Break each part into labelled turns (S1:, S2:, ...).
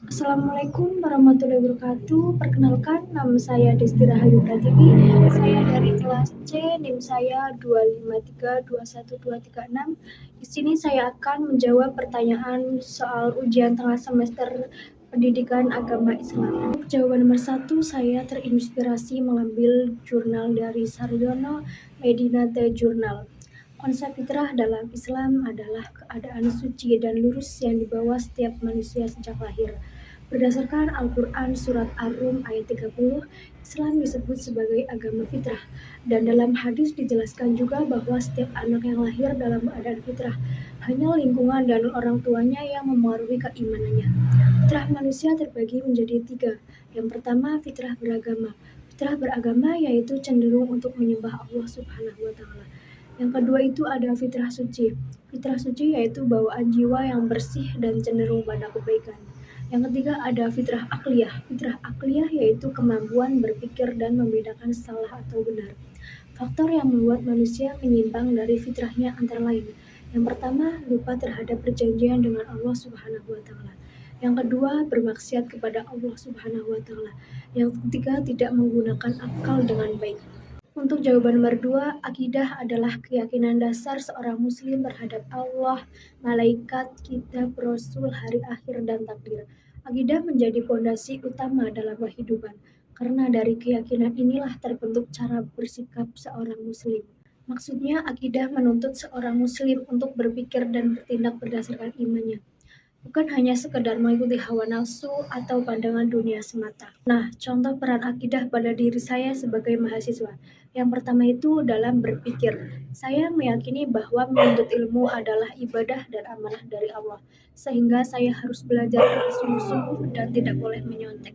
S1: Assalamualaikum warahmatullahi wabarakatuh. Perkenalkan, nama saya Desti Rahayu Pratiwi. Saya dari kelas C, NIM saya 2532123 6. Di sini saya akan menjawab pertanyaan soal ujian tengah semester Pendidikan Agama Islam. Untuk jawaban nomor 1, saya terinspirasi mengambil jurnal dari Sarjono Medinate Journal. Konsep fitrah dalam Islam adalah keadaan suci dan lurus yang dibawa setiap manusia sejak lahir. Berdasarkan Al-Quran Surat Ar-Rum ayat 30, Islam disebut sebagai agama fitrah. Dan dalam hadis dijelaskan juga bahwa setiap anak yang lahir dalam keadaan fitrah, hanya lingkungan dan orang tuanya yang memengaruhi keimanannya. Fitrah manusia terbagi menjadi 3. Yang pertama, fitrah beragama. Fitrah beragama yaitu cenderung untuk menyembah Allah Subhanahu wa Ta'ala. Yang kedua itu ada fitrah suci. Fitrah suci yaitu bawaan jiwa yang bersih dan cenderung pada kebaikan. Yang ketiga ada fitrah akliyah. Fitrah akliyah yaitu kemampuan berpikir dan membedakan salah atau benar. Faktor yang membuat manusia menyimpang dari fitrahnya antara lain. Yang pertama, lupa terhadap perjanjian dengan Allah Subhanahu wa Ta'ala. Yang kedua, bermaksiat kepada Allah Subhanahu wa Ta'ala. Yang ketiga, tidak menggunakan akal dengan baik. Untuk jawaban nomor 2, akidah adalah keyakinan dasar seorang muslim terhadap Allah, malaikat, kitab, rasul, hari akhir, dan takdir. Akidah menjadi fondasi utama dalam kehidupan, karena dari keyakinan inilah terbentuk cara bersikap seorang muslim. Maksudnya, akidah menuntut seorang muslim untuk berpikir dan bertindak berdasarkan imannya, bukan hanya sekedar mengikuti hawa nafsu atau pandangan dunia semata. Nah, contoh peran akidah pada diri saya sebagai mahasiswa. Yang pertama itu dalam berpikir. Saya meyakini bahwa menuntut ilmu adalah ibadah dan amanah dari Allah, sehingga saya harus belajar dengan sungguh-sungguh dan tidak boleh menyontek.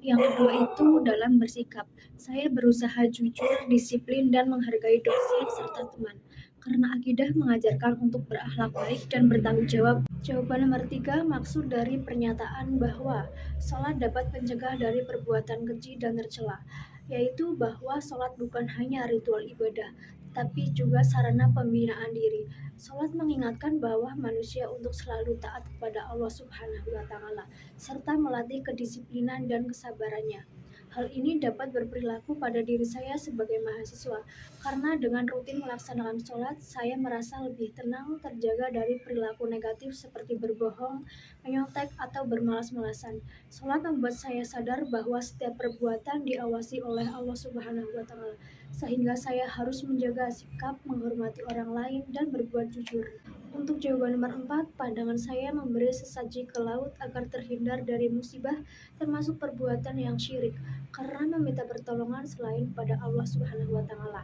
S1: Yang kedua itu dalam bersikap. Saya berusaha jujur, disiplin, dan menghargai dosen serta teman. Karena akidah mengajarkan untuk berakhlak baik dan bertanggung jawab. Jawaban nomor 3, maksud dari pernyataan bahwa sholat dapat mencegah dari perbuatan keji dan tercela, yaitu bahwa sholat bukan hanya ritual ibadah, tapi juga sarana pembinaan diri. Sholat mengingatkan bahwa manusia untuk selalu taat kepada Allah Subhanahu wa Ta'ala, serta melatih kedisiplinan dan kesabarannya. Hal ini dapat berperilaku pada diri saya sebagai mahasiswa, karena dengan rutin melaksanakan sholat, saya merasa lebih tenang, terjaga dari perilaku negatif seperti berbohong, menyontek, atau bermalas-malasan. Sholat membuat saya sadar bahwa setiap perbuatan diawasi oleh Allah Subhanahu wa Ta'ala, sehingga saya harus menjaga sikap, menghormati orang lain, dan berbuat jujur. Untuk jawaban nomor 4, pandangan saya memberi sesaji ke laut agar terhindar dari musibah, termasuk perbuatan yang syirik, karena meminta pertolongan selain pada Allah Subhanahu wa Ta'ala.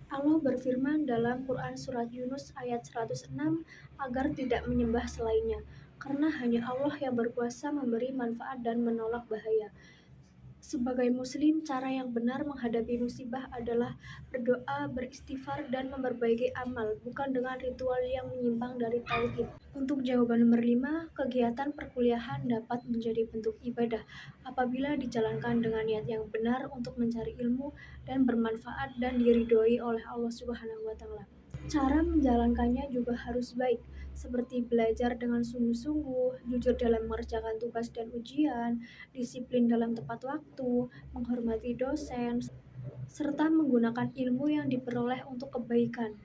S1: Allah berfirman dalam Quran Surat Yunus ayat 106 agar tidak menyembah selainnya, karena hanya Allah yang berkuasa memberi manfaat dan menolak bahaya. Sebagai muslim, cara yang benar menghadapi musibah adalah berdoa, beristighfar, dan memperbaiki amal, bukan dengan ritual yang menyimpang dari tauhid. Untuk jawaban nomor 5, kegiatan perkuliahan dapat menjadi bentuk ibadah apabila dijalankan dengan niat yang benar untuk mencari ilmu dan bermanfaat dan diridhoi oleh Allah Subhanahu wa Ta'ala. Cara menjalankannya juga harus baik, seperti belajar dengan sungguh-sungguh, jujur dalam mengerjakan tugas dan ujian, disiplin dalam tepat waktu, menghormati dosen, serta menggunakan ilmu yang diperoleh untuk kebaikan.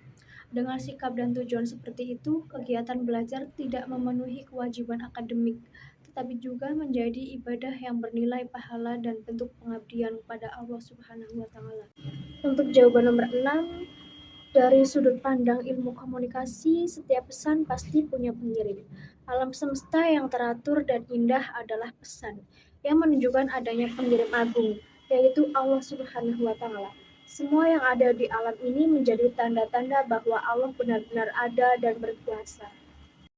S1: Dengan sikap dan tujuan seperti itu, kegiatan belajar tidak memenuhi kewajiban akademik, tetapi juga menjadi ibadah yang bernilai pahala dan bentuk pengabdian kepada Allah Subhanahu wa Ta'ala. Untuk jawaban nomor 6, dari sudut pandang ilmu komunikasi, setiap pesan pasti punya pengirim. Alam semesta yang teratur dan indah adalah pesan, yang menunjukkan adanya pengirim agung, yaitu Allah Subhanahu wa Ta'ala. Semua yang ada di alam ini menjadi tanda-tanda bahwa Allah benar-benar ada dan berkuasa.